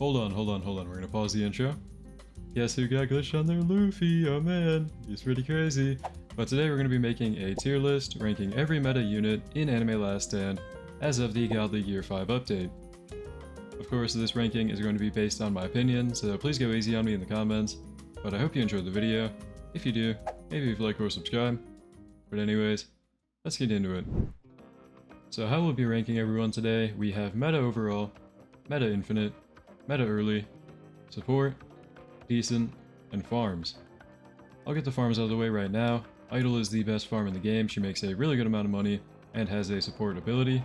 Hold on. We're gonna pause the intro. Guess who got glitched on their Luffy? Oh man, he's pretty crazy. But today we're gonna be making a tier list ranking every meta unit in Anime Last Stand as of the Godly Gear 5 update. Of course, this ranking is going to be based on my opinion, so please go easy on me in the comments. But I hope you enjoyed the video. If you do, maybe if you like or subscribe. But anyways, let's get into it. So how we'll be ranking everyone today, we have Meta Overall, Meta Infinite, Meta Early, Support, Decent, and Farms. I'll get the farms out of the way right now. Idol is the best farm in the game, she makes a really good amount of money and has a support ability.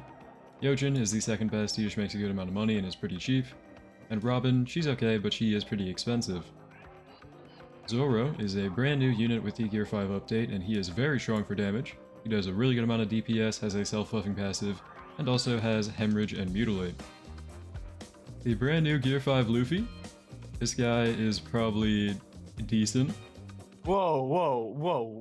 Yojin is the second best, he just makes a good amount of money and is pretty cheap. And Robin, she's okay, but she is pretty expensive. Zoro is a brand new unit with the Gear 5 update, and he is very strong for damage. He does a really good amount of DPS, has a self-buffing passive, and also has Hemorrhage and Mutilate. The brand new Gear 5 Luffy, this guy is probably decent. Whoa,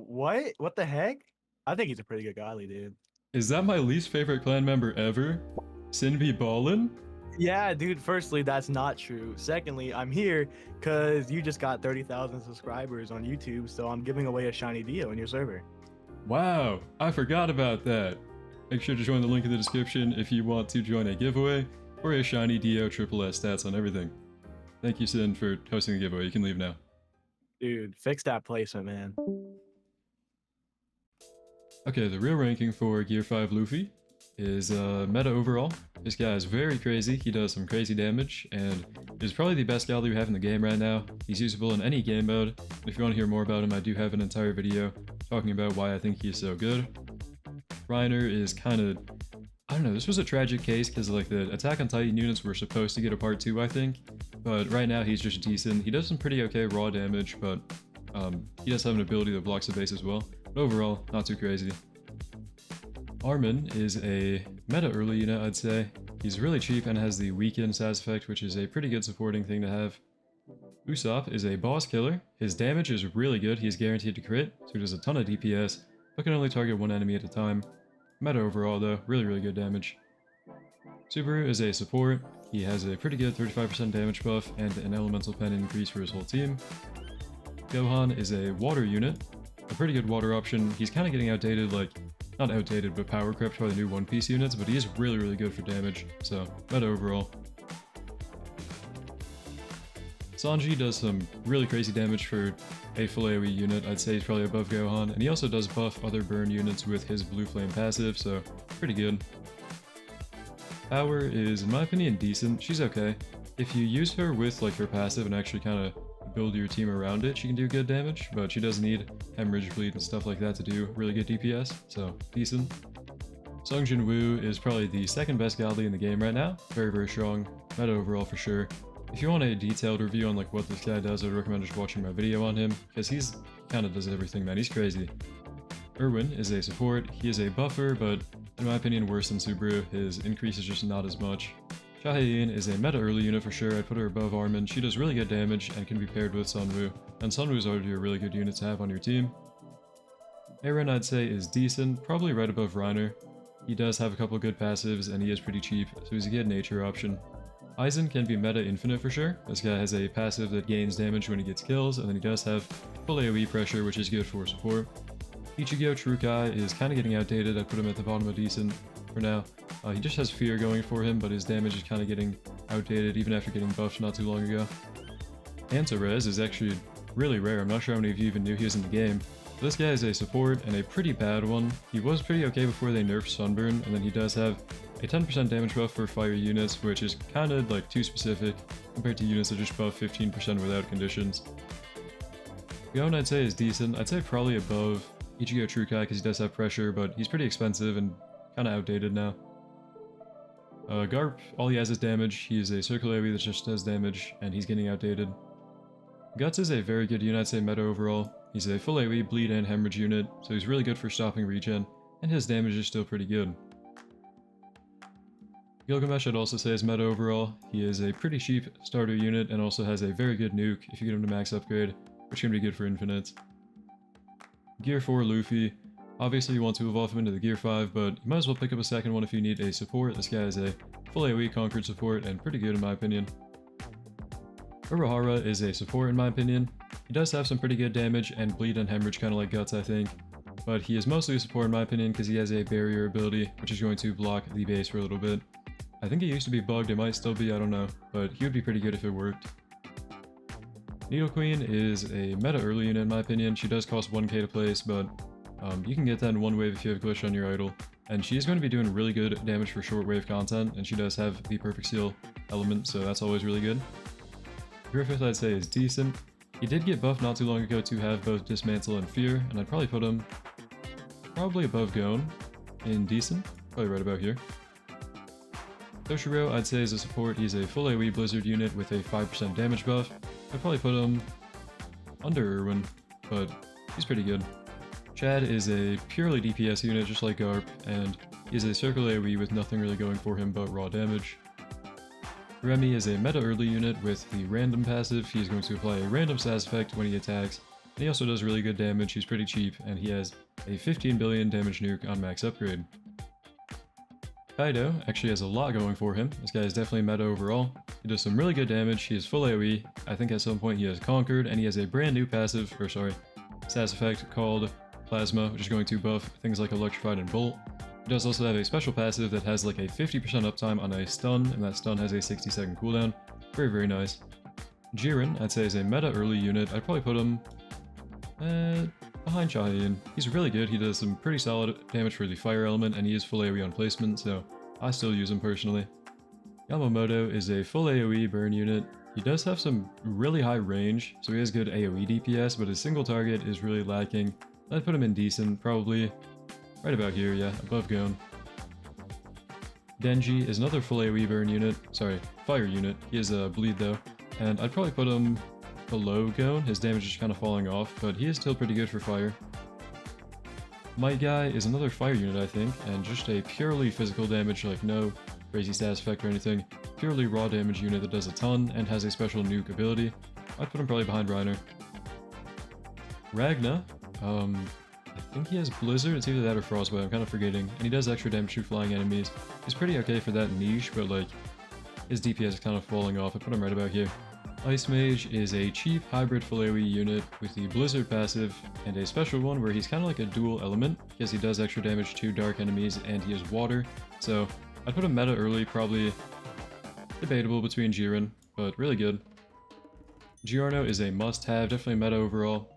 what? What the heck? I think he's a pretty good godly, dude. Is that my least favorite clan member ever? CYN BE BALLIN? Yeah, dude, firstly, that's not true. Secondly, I'm here because you just got 30,000 subscribers on YouTube, so I'm giving away a shiny Dio in your server. Wow, I forgot about that. Make sure to join the link in the description if you want to join a giveaway or a shiny Dio triple S stats on everything. Thank you, CYN, for hosting the giveaway. You can leave now. Dude, fix that placement, man. Okay, the real ranking for Gear 5 Luffy is Meta Overall. This guy is very crazy, he does some crazy damage, and is probably the best Godly we have in the game right now. He's usable in any game mode. If you want to hear more about him, I do have an entire video talking about why I think he's so good. Reiner is kind of... I don't know, this was a tragic case because like the Attack on Titan units were supposed to get a part 2, I think. But right now he's just decent. He does some pretty okay raw damage, but he does have an ability that blocks the base as well. But overall, not too crazy. Armin is a meta early unit, I'd say. He's really cheap and has the weaken stats effect, which is a pretty good supporting thing to have. Usopp is a boss killer. His damage is really good, he's guaranteed to crit, so he does a ton of DPS, but can only target one enemy at a time. Meta overall though, really good damage. Subaru is a support. He has a pretty good 35% damage buff and an elemental pen increase for his whole team. Gohan is a water unit, a pretty good water option. He's kind of getting outdated, like, not outdated, but power crept by the new One Piece units, but he is really good for damage, so meta overall. Sanji does some really crazy damage for a full AoE unit. I'd say he's probably above Gohan, and he also does buff other burn units with his Blue Flame passive, so pretty good. Power is, in my opinion, decent. She's okay. If you use her with like her passive and actually kind of build your team around it, she can do good damage, but she does need Hemorrhage Bleed and stuff like that to do really good DPS, so decent. Sung Jin Woo is probably the second best Godly in the game right now. Very strong. Meta overall for sure. If you want a detailed review on like what this guy does, I'd recommend just watching my video on him, because he's kind of does everything, man. He's crazy. Erwin is a support. He is a buffer, but in my opinion worse than Subaru. His increase is just not as much. Chaeyin is a meta early unit for sure. I'd put her above Armin. She does really good damage and can be paired with Sunwoo, and Sunwoo is already a really good unit to have on your team. Eren I'd say is decent, probably right above Reiner. He does have a couple good passives and he is pretty cheap, so he's a good nature option. Aizen can be meta infinite for sure. This guy has a passive that gains damage when he gets kills, and then he does have full AoE pressure, which is good for support. Ichigo Trukai is kind of getting outdated. I'd put him at the bottom of decent for now. He just has fear going for him, but his damage is kind of getting outdated even after getting buffed not too long ago. Antares is actually really rare. I'm not sure how many of you even knew he was in the game. But this guy is a support and a pretty bad one. He was pretty okay before they nerfed Sunburn, and then he does have a 10% damage buff for fire units, which is kind of like too specific compared to units that just buff 15% without conditions. Gon I'd say is decent. I'd say probably above Ichigo Trukai because he does have pressure, but he's pretty expensive and kind of outdated now. Garp, all he has is damage. He is a circle AoE that just does damage, and he's getting outdated. Guts is a very good unit, I'd say meta overall. He's a full AoE bleed and hemorrhage unit, so he's really good for stopping regen, and his damage is still pretty good. Gilgamesh I'd also say is meta overall. He is a pretty cheap starter unit and also has a very good nuke if you get him to max upgrade, which can be good for infinites. Gear 4 Luffy. Obviously you want to evolve him into the Gear 5, but you might as well pick up a second one if you need a support. This guy is a full AoE conquered support and pretty good in my opinion. Urahara is a support in my opinion. He does have some pretty good damage and bleed and hemorrhage kind of like Guts I think, but he is mostly a support in my opinion because he has a barrier ability which is going to block the base for a little bit. I think it used to be bugged, it might still be, I don't know, but he would be pretty good if it worked. Needle Queen is a meta early unit in my opinion. She does cost 1k to place, but you can get that in one wave if you have Glitch on your idol. And she's going to be doing really good damage for short wave content, and she does have the perfect seal element, so that's always really good. Griffith I'd say is decent. He did get buffed not too long ago to have both Dismantle and Fear, and I'd probably put him above Gon in decent, probably right about here. Toshiro I'd say is a support. He's a full AoE Blizzard unit with a 5% damage buff. I'd probably put him under Irwin, but he's pretty good. Chad is a purely DPS unit just like Garp, and he's a circle AoE with nothing really going for him but raw damage. Remy is a meta early unit with the random passive. He's going to apply a random status effect when he attacks, and he also does really good damage. He's pretty cheap, and he has a 15 billion damage nuke on max upgrade. Kaido actually has a lot going for him. This guy is definitely meta overall. He does some really good damage. He is full AoE. I think at some point he has Conquered, and he has a brand new passive, status effect called Plasma, which is going to buff things like Electrified and Bolt. He does also have a special passive that has like a 50% uptime on a stun, and that stun has a 60-second cooldown. Very, very nice. Jiren, I'd say, is a meta early unit. I'd probably put him behind Chahayun. He's really good. He does some pretty solid damage for the fire element, and he is full AoE on placement, so I still use him personally. Yamamoto is a full AoE burn unit. He does have some really high range, so he has good AoE DPS, but his single target is really lacking. I'd put him in decent, probably right about here, yeah, above Gon. Denji is another full AoE burn unit, fire unit. He has a bleed though, and I'd probably put him below Gon. His damage is kind of falling off, but he is still pretty good for fire. Might Guy is another fire unit, I think, and just a purely physical damage, like no crazy status effect or anything. Purely raw damage unit that does a ton and has a special nuke ability. I'd put him probably behind Reiner. Ragna, I think he has Blizzard, it's either that or Frostbite, I'm kind of forgetting, and he does extra damage to flying enemies. He's pretty okay for that niche, but like, his DPS is kind of falling off. I put him right about here. Ice Mage is a cheap hybrid full AoE unit with the Blizzard passive and a special one where he's kind of like a dual element because he does extra damage to dark enemies and he is water. So I'd put him meta early, probably debatable between Jiren, but really good. Giorno is a must-have, definitely meta overall.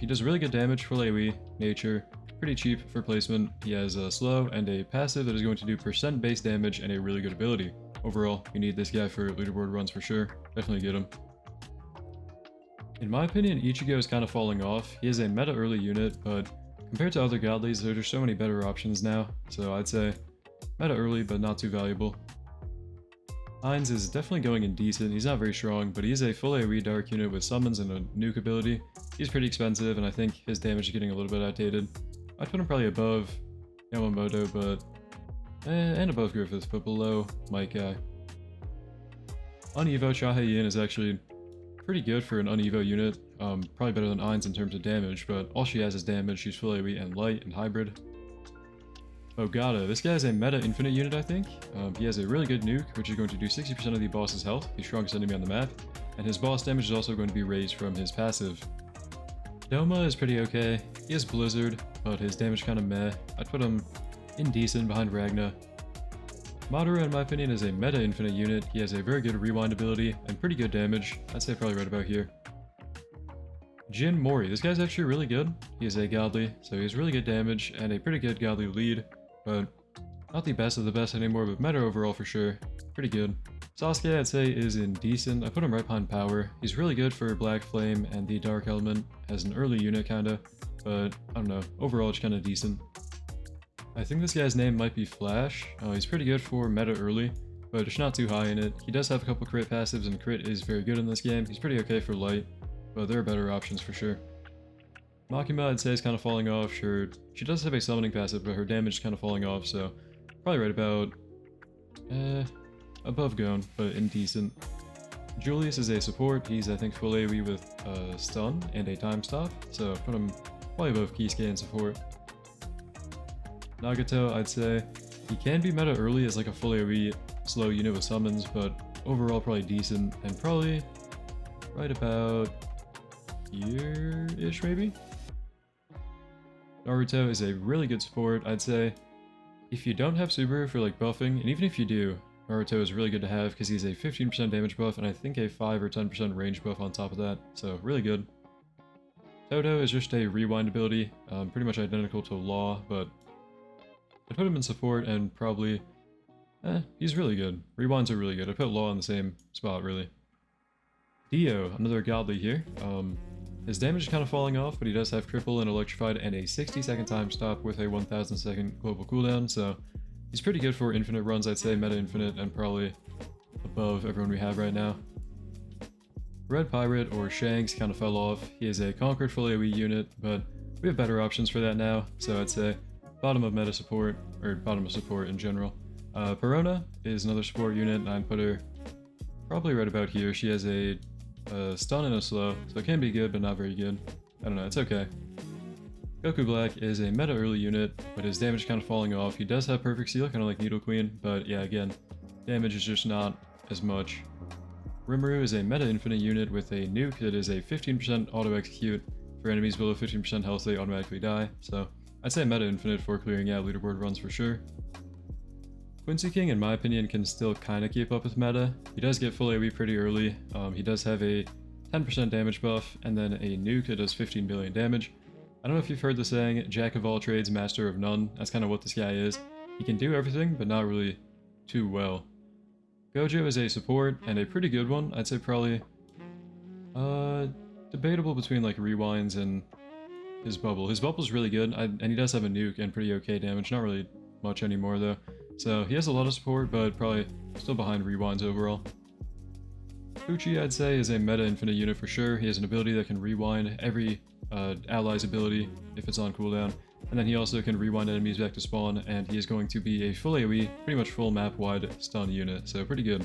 He does really good damage for AoE, nature, pretty cheap for placement. He has a slow and a passive that is going to do % base damage and a really good ability. Overall, you need this guy for leaderboard runs for sure. Definitely get him. In my opinion, Ichigo is kind of falling off. He is a meta early unit, but compared to other godlies, there are just so many better options now. So I'd say meta early, but not too valuable. Heinz is definitely going in decent. He's not very strong, but he is a full AoE dark unit with summons and a nuke ability. He's pretty expensive, and I think his damage is getting a little bit outdated. I'd put him probably above Yamamoto, but and above Griffith, but below Might Guy. Unevo Chahayun is actually pretty good for an Unevo unit. Probably better than Ainz in terms of damage, but all she has is damage. She's full AoE and light and hybrid. Ogata, this guy is a meta infinite unit, I think. He has a really good nuke, which is going to do 60% of the boss's health, the strongest enemy on the map, and his boss damage is also going to be raised from his passive. Doma is pretty okay. He has Blizzard, but his damage kind of meh. I'd put him indecent behind Ragna. Madara, in my opinion, is a meta infinite unit. He has a very good rewind ability and pretty good damage. I'd say probably right about here. Jin Mori, this guy's actually really good. He is a godly, so he has really good damage and a pretty good godly lead, but not the best of the best anymore, but meta overall for sure. Pretty good. Sasuke, I'd say, is indecent. I put him right behind Power. He's really good for Black Flame and the Dark Element as an early unit, kinda, but I don't know. Overall, it's kinda decent. I think this guy's name might be Flash. He's pretty good for meta early, but it's not too high in it. He does have a couple crit passives, and crit is very good in this game. He's pretty okay for light, but there are better options for sure. Makima, I'd say, is kind of falling off. Sure, she does have a summoning passive, but her damage is kind of falling off, so probably right about above Gon, but indecent. Julius is a support. He's, I think, full AoE with stun and a time stop, so put him probably above Kisuke and support. Nagato, I'd say, he can be meta early as like a full AoE slow unit with summons, but overall probably decent, and probably right about here-ish maybe. Naruto is a really good support, I'd say. If you don't have Subaru for like buffing, and even if you do, Naruto is really good to have because he's a 15% damage buff and I think a 5 or 10% range buff on top of that, so really good. Toto is just a rewind ability, pretty much identical to Law, but I'd put him in support and probably, he's really good. Rewinds are really good. I put Law in the same spot, really. Dio, another godly here. His damage is kind of falling off, but he does have Cripple and Electrified and a 60-second time stop with a 1,000-second global cooldown, so he's pretty good for infinite runs, I'd say, meta infinite, and probably above everyone we have right now. Red Pirate, or Shanks, kind of fell off. He is a conquered full AoE unit, but we have better options for that now, so I'd say bottom of meta support, or bottom of support in general. Perona is another support unit, and I'd put her probably right about here. She has a stun and a slow, so it can be good, but not very good. I don't know, it's okay. Goku Black is a meta early unit, but his damage is kind of falling off. He does have Perfect Seal, kind of like Needle Queen, but yeah, again, damage is just not as much. Rimuru is a meta infinite unit with a nuke that is a 15% auto execute. For enemies below 15% health, they automatically die, so I'd say meta infinite for clearing out leaderboard runs for sure. Quincy King, in my opinion, can still kind of keep up with meta. He does get full AoE pretty early. He does have a 10% damage buff, and then a nuke that does 15 billion damage. I don't know if you've heard the saying, jack of all trades, master of none. That's kind of what this guy is. He can do everything, but not really too well. Gojo is a support, and a pretty good one. I'd say probably, debatable between like rewinds and his bubble. His bubble's really good, and he does have a nuke and pretty okay damage. Not really much anymore though. So he has a lot of support, but probably still behind rewinds overall. Fuchi, I'd say, is a meta infinite unit for sure. He has an ability that can rewind every ally's ability if it's on cooldown. And then he also can rewind enemies back to spawn, and he is going to be a full AoE, pretty much full map-wide stun unit, so pretty good.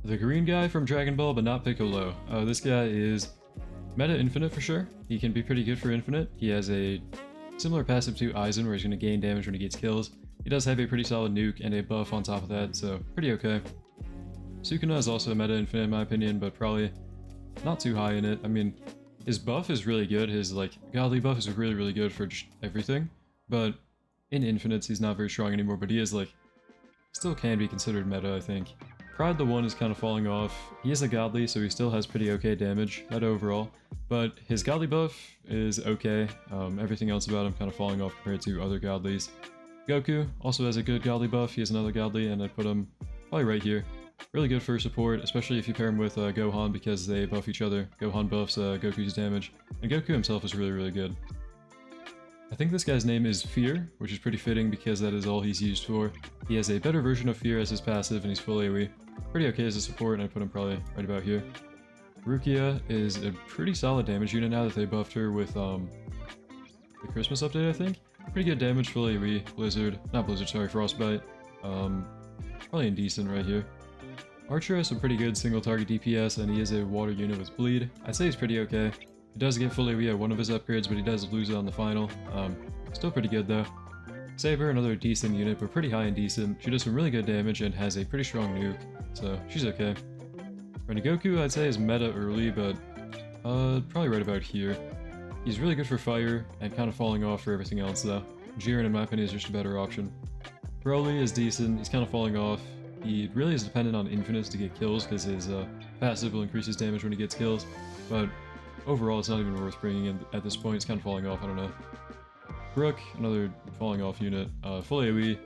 The green guy from Dragon Ball, but not Piccolo. This guy is meta infinite for sure. He can be pretty good for infinite. He has a similar passive to Aizen, where he's going to gain damage when he gets kills. He does have a pretty solid nuke and a buff on top of that, so pretty okay. Sukuna is also a meta infinite in my opinion, but probably not too high in it. I mean, his buff is really good. His like godly buff is really, really good for just everything. But in infinites, he's not very strong anymore, but he is like, still can be considered meta, I think. Pride the One is kind of falling off. He is a godly, so he still has pretty okay damage, meta overall. But his godly buff is okay. Everything else about him kind of falling off compared to other godlies. Goku also has a good godly buff. He has another godly, and I'd put him probably right here. Really good for support, especially if you pair him with Gohan because they buff each other. Gohan buffs Goku's damage, and Goku himself is really, really good. I think this guy's name is Fear, which is pretty fitting because that is all he's used for. He has a better version of Fear as his passive, and he's full AoE. Pretty okay as a support, and I put him probably right about here. Rukia is a pretty solid damage unit now that they buffed her with the Christmas update, I think. Pretty good damage, full AoE, Frostbite. Probably indecent right here. Archer has some pretty good single target DPS, and he is a water unit with bleed. I'd say he's pretty okay. He does get full AoE at one of his upgrades, but he does lose it on the final. Still pretty good though. Saber, another decent unit, but pretty high and decent. She does some really good damage and has a pretty strong nuke, so she's okay. Rengoku, I'd say, is meta early, but probably right about here. He's really good for fire, and kind of falling off for everything else though. Jiren, in my opinion, is just a better option. Broly is decent, he's kind of falling off. He really is dependent on infinites to get kills, because his passive will increase his damage when he gets kills, but overall it's not even worth bringing in at this point. It's kind of falling off, I don't know. Brook, another falling off unit, full AoE,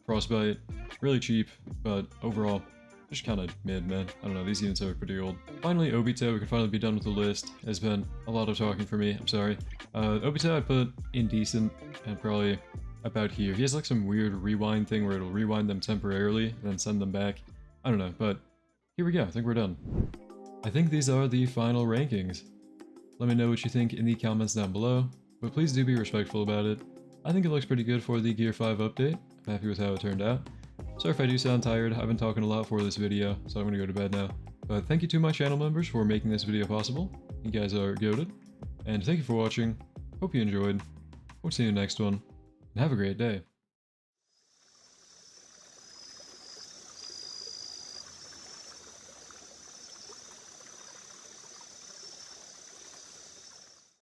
Frostbite, really cheap, but overall, just kind of mid, man. I don't know, these units are pretty old. Finally, Obito, we can finally be done with the list. It's been a lot of talking for me, I'm sorry. Obito I'd put indecent, and probably about here. He has like some weird rewind thing where it'll rewind them temporarily, and then send them back. I don't know, but here we go, I think we're done. I think these are the final rankings. Let me know what you think in the comments down below, but please do be respectful about it. I think it looks pretty good for the Gear 5 update. I'm happy with how it turned out. Sorry if I do sound tired, I've been talking a lot for this video, so I'm gonna go to bed now. But thank you to my channel members for making this video possible. You guys are goated. And thank you for watching, hope you enjoyed. We'll see you in the next one, and have a great day.